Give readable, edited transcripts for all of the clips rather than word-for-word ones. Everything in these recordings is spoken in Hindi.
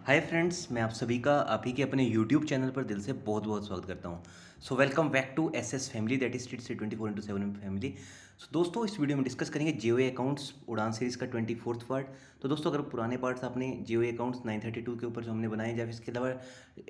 हाय फ्रेंड्स, मैं आप सभी का आप ही के अपने यूट्यूब चैनल पर दिल से बहुत बहुत स्वागत करता हूं। So welcome back to S S family, that is street से 24/7 फैमिली। सो दोस्तों, इस वीडियो में डिस्कस करेंगे जियो अकाउंट्स उड़ान सीरीज़ का 24th पार्ट। तो दोस्तों, अगर पुराने पार्ट्स आपने जियो अकाउंट्स 932 के ऊपर जो हमने बनाए या फिर इसके अलावा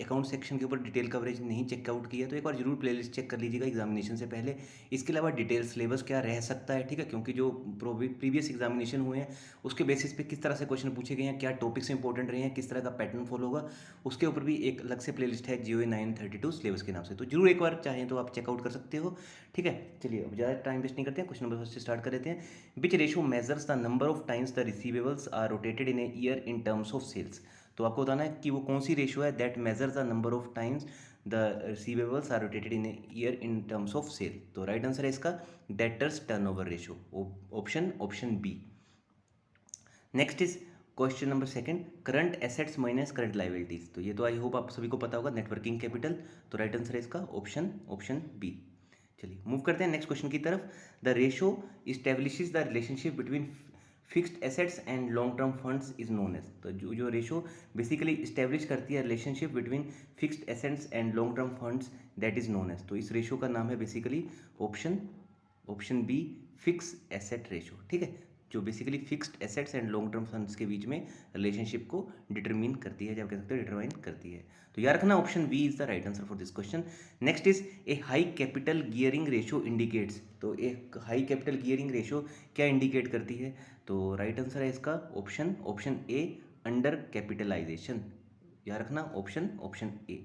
अकाउंट सेक्शन के ऊपर डिटेल कवरेज नहीं चेकआउट किया तो एक बार जरूर प्लेलिस्ट चेक कर लीजिएगा एग्जामिनेशन से पहले। इसके अलावा डिटेल सिलेबस क्या रह सकता है, ठीक है, क्योंकि जो प्रीवियस एग्जामिनेशन हुए हैं उसके बेसिस पे किस तरह से क्वेश्चन पूछे गए हैं, क्या टॉपिक्स इंपॉर्टेंट रहे हैं, किस तरह का पैटर्न फॉलो होगा, उसके ऊपर भी एक अलग से प्लेलिस्ट है जियो 932 सिलेबस के नाम से। तो जरूर एक बार चाहें तो आप चेकआउट कर सकते हो, ठीक है। चलिए अब ज़्यादा टाइम वेस्ट नहीं करते हैं, क्वेश्चन नंबर फर्स्ट से स्टार्ट कर देते हैं। Which ratio measures the number of times the receivables are rotated in a year in terms of sales. तो आपको बताना है कि वो कौन सी रेशो है that measures the number of times the receivables are rotated in a year in terms of sale. तो राइट आंसर है इसका debtors turnover ratio, option B. Next is question number second, current assets minus current liabilities. तो ये तो आई होप आप सभी को पता होगा, नेटवर्किंग कैपिटल। तो राइट आंसर है इसका ऑप्शन बी। चलिए मूव करते हैं नेक्स्ट क्वेश्चन की तरफ। The ratio establishes the relationship between fixed assets and long term funds is known as. तो जो जो रेशो बेसिकली इस्टेब्लिश करती है relationship between fixed assets and long term funds, that is known as. तो इस रेशो का नाम है basically option option B, fix asset ratio, ठीक है। जो basically fixed assets and long term funds के बीच में रिलेशनशिप को डिटरमिन करती है, या कह सकते हो डिटरमाइन करती है। तो याद रखना option B is the right answer for this question. Next is a high capital gearing ratio indicates. तो एक हाई कैपिटल गियरिंग रेशो क्या इंडिकेट करती है? तो राइट आंसर है इसका ऑप्शन ए, अंडर कैपिटलाइजेशन। याद रखना option A.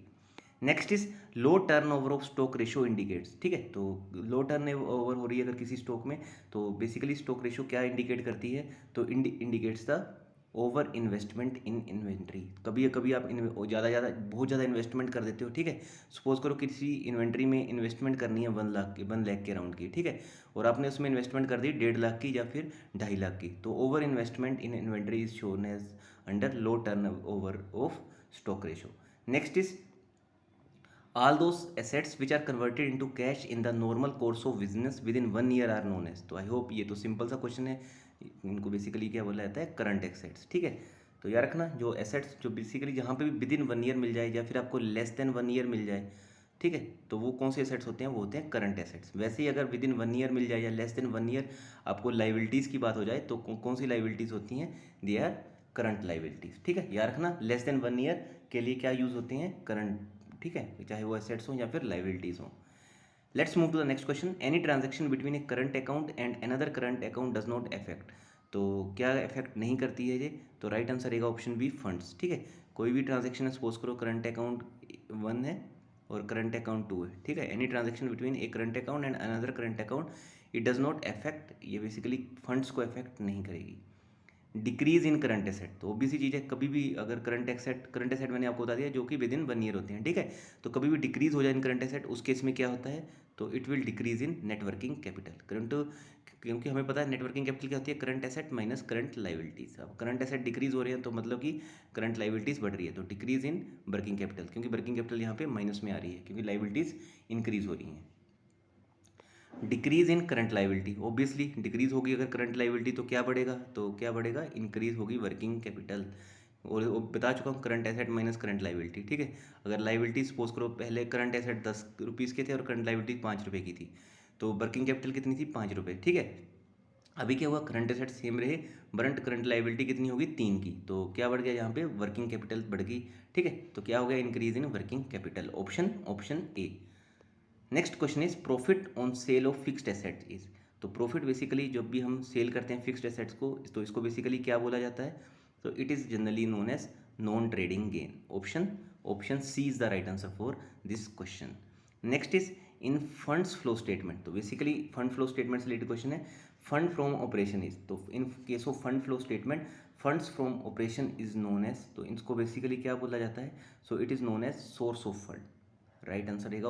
Next is low turnover of stock ratio indicates, ठीक है। तो लो टर्न ओवर हो रही है अगर किसी स्टॉक में, तो बेसिकली स्टॉक रेशो क्या इंडिकेट करती है? तो indicates the over investment in inventory. कभी कभी आप बहुत ज़्यादा इन्वेस्टमेंट कर देते हो, ठीक है। सपोज करो किसी इन्वेंट्री में इन्वेस्टमेंट करनी है 1 लाख के अराउंड की, ठीक है, और आपने उसमें इन्वेस्टमेंट कर दी 1.5 लाख की या फिर 2.5 लाख की। तो over investment in inventory is shown as under low turnover of stock ratio. Next is all those assets which are converted into cash in the normal course of business within 1 year are known as। तो आई होप ये तो सिंपल सा क्वेश्चन है। इनको बेसिकली क्या बोला जाता है? करंट एसेट्स, ठीक है। तो याद रखना जो एसेट्स जो बेसिकली जहाँ पे भी विद इन 1 ईयर मिल जाए या फिर आपको लेस देन 1 ईयर मिल जाए, ठीक है, तो वो कौन से एसेट्स होते हैं? वो होते हैं करंट एसेट्स। वैसे ही अगर विद इन 1 ईयर मिल जाए या लेस देन 1 ईयर आपको लाइबिलिटीज़ की बात हो जाए तो कौन सी लाइबिलिटीज़ होती हैं? दे आर करंट लाइबिलिटीज़, ठीक है। याद रखना लेस देन 1 ईयर के लिए क्या यूज़ होते हैं? करंट, ठीक है, चाहे वो एसेट्स हो या फिर लाइबिलिटीज़ हो। Let's move to the next question. Any transaction between a current account and another current account does not affect. तो क्या इफेक्ट नहीं करती है ये? तो राइट आंसर रहेगा ऑप्शन बी, फंड्स, ठीक है। कोई भी ट्रांजेक्शन है, सपोज करो करंट अकाउंट 1 है और करंट अकाउंट 2 है, ठीक है। Any transaction between a current account and another current account it does not affect, ये बेसिकली फंड्स को अफेक्ट नहीं करेगी। डिक्रीज इन करंट एसेट, तो ऑब्वियस सी चीज़ है, कभी भी अगर करंट एसेट मैंने आपको बता दिया जो कि विद इन 1 ईयर होते हैं, ठीक है। तो कभी भी डिक्रीज हो जाए इन करंट एसेट, उस केस में क्या होता है? तो it will decrease in networking capital. Current, क्योंकि हमें पता है नेटवर्किंग कैपिटल क्या होती है? Current asset minus current liabilities. अब करंट एसेट डिक्रीज हो रहे हैं तो मतलब कि करंट लाइबिलिटीज बढ़ रही है, तो डिक्रीज इन वर्किंग कैपिटल, क्योंकि वर्किंग कैपिटल यहाँ पे माइनस में आ रही है क्योंकि लाइबिलिटीज इंक्रीज हो रही हैं। Decrease in current liability, obviously decrease होगी अगर करंट लाइबिलिटी तो क्या बढ़ेगा? तो क्या बढ़ेगा? इंक्रीज होगी वर्किंग कैपिटल। और वो बता चुका हूँ current asset minus current liability, ठीक है। अगर लाइबिलिटी सपोज करो पहले करंट एसेट 10 रुपीज़ के थे और करंट लाइबिलिटी 5 रुपये की थी, तो वर्किंग कैपिटल कितनी थी? 5 रुपये, ठीक है। अभी क्या हुआ? करंट एसेट सेम रहे बट करंट लाइबिलिटी कितनी होगी? 3 की। तो क्या बढ़ गया यहाँ पे? वर्किंग कैपिटल बढ़ गई, ठीक है। तो क्या हो गया? Increase in working capital, option A. Next question is profit on sale of fixed assets is. तो प्रॉफिट बेसिकली जब भी हम सेल करते हैं फिक्स्ड एसेट्स को, तो इसको बेसिकली क्या बोला जाता है? तो it is generally known as non trading gain. Option C is the right answer for this question. Next is in funds flow statement. तो बेसिकली फंड फ्लो स्टेटमेंट से रिलेटेड क्वेश्चन है। फंड फ्रॉम ऑपरेशन इज, तो in case of fund flow statement funds from operation is known as, तो इसको बेसिकली क्या बोला जाता है? So it is known as source of fund. Right answer रहेगा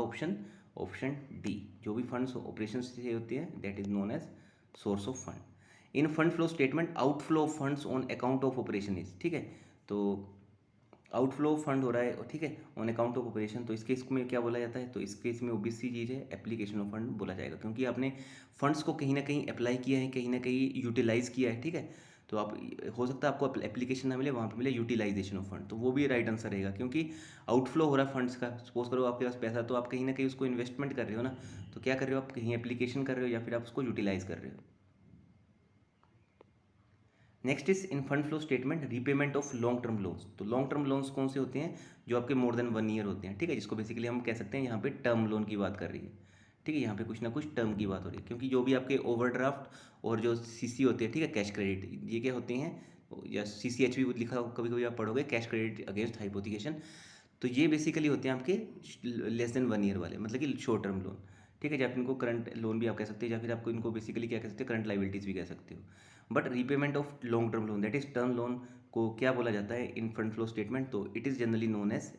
ऑप्शन डी। जो भी फंड्स ऑपरेशन से होती है that is known as source of fund. In fund flow statement outflow of funds on account of operation is, ठीक है। तो आउटफ्लो ऑफ फंड हो रहा है, ठीक है, ऑन अकाउंट ऑफ ऑपरेशन, तो इस केस में क्या बोला जाता है? तो इस केस में ओबीसी सी चीज़ है, एप्लीकेशन ऑफ फंड बोला जाएगा, क्योंकि आपने फंड्स को कहीं ना कहीं अप्लाई किया है, कहीं ना कहीं यूटिलाइज किया है, ठीक है। तो आप हो सकता है आपको एप्लीकेशन ना मिले, वहाँ पे मिले यूटिलाइजेशन ऑफ फंड, तो वो भी राइट आंसर रहेगा, क्योंकि आउटफ्लो हो रहा है फंड्स का। सपोज करो आपके पास पैसा, तो आप कहीं ना कहीं उसको इन्वेस्टमेंट कर रहे हो ना, तो क्या कर रहे हो आप, कहीं एप्लीकेशन कर रहे हो या फिर आप उसको यूटिलाइज कर रहे हो। Next is in fund flow statement repayment of long term loans. तो लॉन्ग टर्म लोन्स कौन से होते हैं, जो आपके मोर देन 1 ईयर होते हैं, ठीक है, जिसको बेसिकली हम कह सकते हैं यहाँ पे टर्म लोन की बात कर रही है, ठीक है, यहाँ पे कुछ ना कुछ टर्म की बात हो रही है, क्योंकि जो भी आपके ओवरड्राफ्ट और जो सीसी होते हैं, ठीक है, कैश क्रेडिट, ये क्या होते हैं, या CCH भी लिखा कभी कभी आप पढ़ोगे, कैश क्रेडिट अगेंस्ट हाइपोथिकेशन, तो ये बेसिकली होते हैं आपके लेस देन 1 ईयर वाले, मतलब कि शॉर्ट टर्म लोन, ठीक है, या फिर इनको करंट लोन भी आप कह सकते हो, या फिर आपको इनको बेसिकली क्या कह सकते हो, करंट लाइबिलिटीज़ भी कह सकते हो। But repayment of long term loan, that is term loan, को क्या बोला जाता है इन फंड फ्लो स्टेटमेंट, तो it is generally known as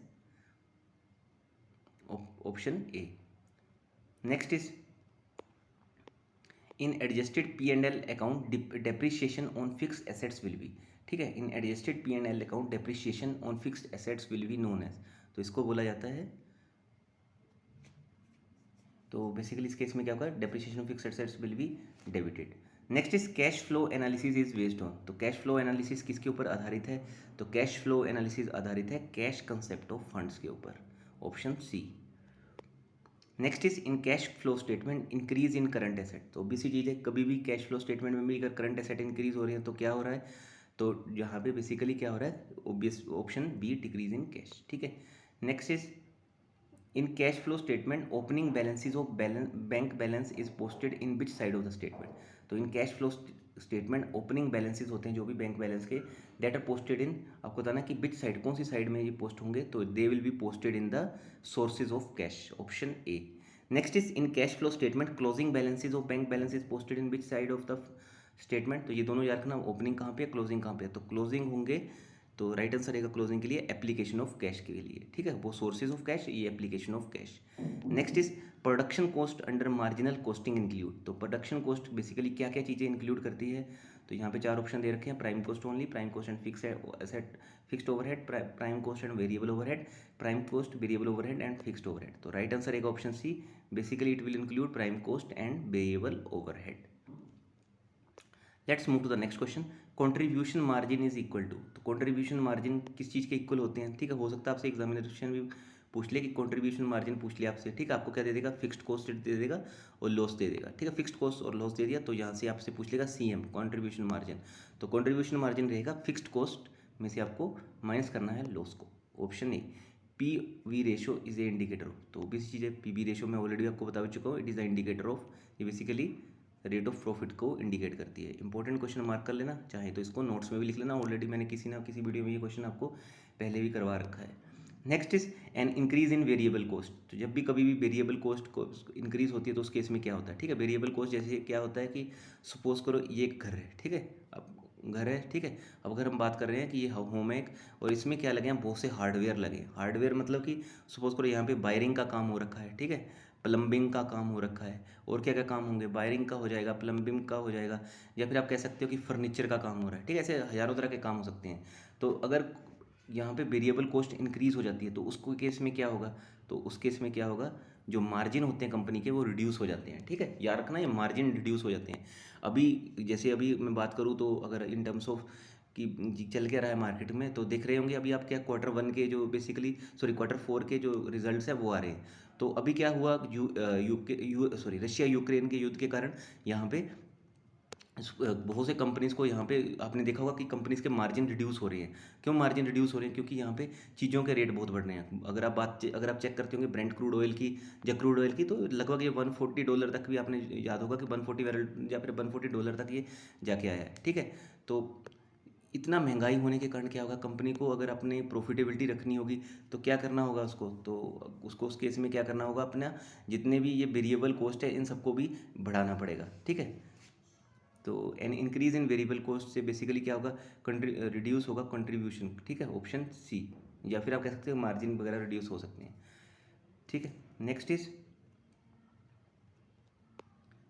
option A. Next is in adjusted P&L account depreciation on fix assets will be, ठीक है, in adjusted P&L account depreciation on fixed assets will be known as, तो इसको बोला जाता है, तो बेसिकली इस केस में क्या होगा, depreciation of fixed assets will be debited. Next is cash flow analysis is based on, तो कैश फ्लो एनालिसिस किसके ऊपर आधारित है, तो कैश फ्लो एनालिसिस आधारित है कैश कंसेप्ट ऑफ फंड्स के ऊपर, option C. Next is in cash flow statement increase in current asset, तो ऑब्वियसली चीज़ है, कभी भी कैश फ्लो स्टेटमेंट में भी अगर करंट एसेट इंक्रीज हो रही है तो क्या हो रहा है, तो यहाँ पे बेसिकली क्या हो रहा है, obvious option B, decrease in cash, ठीक है। Next is in cash flow statement opening balances of bank balance is posted in which side of the statement, तो in cash flow statement opening balances होते हैं जो भी बैंक बैलेंस के, दैट आर पोस्टेड इन, आपको बताना कि विच साइड, कौन सी साइड में ये पोस्ट होंगे, तो they will be posted in the sources of cash, option A. Next is in cash flow statement closing balances of bank balance is posted in which side of the statement, तो ये दोनों याद रखना, ओपनिंग कहाँ पे है, क्लोजिंग कहाँ पे है, तो क्लोजिंग होंगे, तो राइट आंसर रहेगा क्लोजिंग के लिए एप्लीकेशन ऑफ कैश के लिए, ठीक है, वो सोर्सेज ऑफ कैश, ये application of cash. Next is production cost under marginal costing include, तो प्रोडक्शन कॉस्ट बेसिकली क्या क्या चीज़ें इंक्लूड करती है, तो यहाँ पे 4 ऑप्शन दे रखे हैं, prime cost only, prime cost and fix asset, fixed overhead, prime cost and variable overhead, prime cost, variable overhead and fixed overhead, तो राइट आंसर रहेगा option C, basically it will include prime cost and variable overhead. Let's move to the next question, contribution margin is equal to, तो कंट्रीब्यूशन मार्जिन किस चीज़ के इक्वल होते हैं, ठीक है, हो सकता है आपसे एग्जामिनेशन भी पूछ ले कि कंट्रीब्यूशन मार्जिन पूछ लिया आपसे, ठीक है, आपको क्या दे देगा, फिक्स्ड कॉस्ट दे देगा और लॉस दे देगा, ठीक है, फिक्स्ड कॉस्ट और लॉस दे दिया, तो यहाँ से आपसे पूछ लेगा CM कंट्रीब्यूशन मार्जिन, तो कंट्रीब्यूशन मार्जिन रहेगा फिक्स्ड कॉस्ट में से आपको माइनस करना है लॉस को, option A. PV ratio is a indicator, तो बेसिक चीज़ है, PV रेशो मैं ऑलरेडी आपको बता चुका हूँ, it is a indicator of, ये बेसिकली रेट ऑफ प्रॉफिट को इंडिकेट करती है। इंपॉर्टेंट क्वेश्चन मार्क कर लेना, चाहे तो इसको नोट्स में भी लिख लेना, ऑलरेडी मैंने किसी ना किसी वीडियो में ये क्वेश्चन आपको पहले भी करवा रखा है। Next is an increase in variable cost, तो जब भी कभी भी वेरिएबल कॉस्ट को इंक्रीज होती है तो उस केस में क्या होता है, ठीक है, वेरिएबल कॉस्ट जैसे क्या होता है कि सपोज करो ये एक घर है, ठीक है, अब घर है, ठीक है, अब अगर हम बात कर रहे हैं कि ये होम है एक, और इसमें क्या लगे हैं, बहुत से हार्डवेयर लगे, हार्डवेयर मतलब कि सपोज करो यहाँ पे वायरिंग का काम हो रखा है, ठीक है, प्लम्बिंग का काम हो रखा है, और क्या क्या काम होंगे, वायरिंग का हो जाएगा, प्लम्बिंग का हो जाएगा, या फिर आप कह सकते हो कि फर्नीचर का काम हो रहा है, ठीक है, ऐसे हज़ारों तरह के काम हो सकते हैं। तो अगर यहाँ पे वेरिएबल कॉस्ट इंक्रीज़ हो जाती है तो उसको केस में क्या होगा, तो उस केस में क्या होगा, जो मार्जिन होते हैं कंपनी के वो रिड्यूस हो जाते हैं, ठीक है, याद रखना ये मार्जिन रिड्यूस हो जाते हैं। अभी जैसे अभी मैं बात करूँ तो अगर इन टर्म्स ऑफ कि चल क्या रहा है मार्केट में, तो देख रहे होंगे अभी आप क्या Q1 के जो बेसिकली Q4 के जो रिजल्ट्स है वो आ रहे हैं, तो अभी क्या हुआ, रशिया यूक्रेन के युद्ध के कारण यहाँ पे बहुत से कंपनीज़ को यहाँ पे आपने देखा होगा कि कंपनीज़ के मार्जिन रिड्यूस हो रहे हैं। क्यों मार्जिन रिड्यूस हो रहे हैं, क्योंकि यहाँ पे चीज़ों के रेट बहुत बढ़ रहे हैं। अगर आप चेक करते होंगे ब्रेंट क्रूड ऑयल की या क्रूड ऑयल की, तो लगभग ये $140 तक भी, आपने याद होगा कि 140 या फिर $140 तक ये जाके आया है, ठीक है। तो इतना महंगाई होने के कारण क्या होगा, कंपनी को अगर अपने प्रॉफिटेबिलिटी रखनी होगी तो क्या करना होगा उसको, तो उसको उस केस में क्या करना होगा, अपना जितने भी ये वेरिएबल कॉस्ट है इन सबको भी बढ़ाना पड़ेगा, ठीक है। तो an increase in variable cost से बेसिकली क्या होगा, रिड्यूस होगा कंट्रीब्यूशन, ठीक है, ऑप्शन सी, या फिर आप कह सकते हो मार्जिन वगैरह रिड्यूस हो सकते हैं, ठीक है। Next is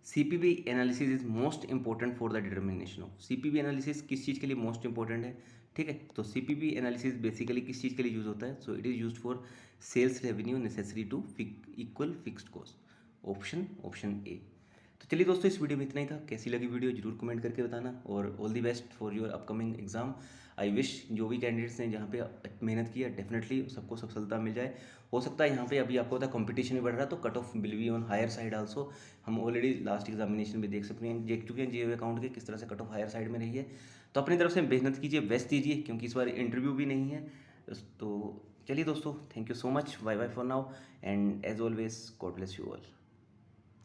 CPV analysis is most important for the determination of, CPV analysis किस चीज़ के लिए मोस्ट इंपॉर्टेंट है, ठीक है, तो CPV एनालिसिस बेसिकली किस चीज़ के लिए यूज़ होता है, so it is used for sales revenue necessary to equal fixed cost, option A. तो चलिए दोस्तों, इस वीडियो में इतना ही था। कैसी लगी वीडियो जरूर कमेंट करके बताना, और all the best for your upcoming exam. I wish जो भी कैंडिडेट्स ने जहाँ पे मेहनत की है, डेफिनेटली सबको सफलता मिल जाए। हो सकता है यहाँ पे अभी आपको पता है कंपटीशन भी बढ़ रहा है, तो cut off will be on higher side also. हम ऑलरेडी लास्ट एग्जामिनेशन में देख चुके हैं जीओ अकाउंट के किस तरह से कट ऑफ हायर साइड में रही है। तो अपनी तरफ से मेहनत कीजिए, बेस्ट दीजिए, क्योंकि इस बार इंटरव्यू भी नहीं है। तो चलिए दोस्तों, thank you so much, bye bye for now, and as always God bless you all.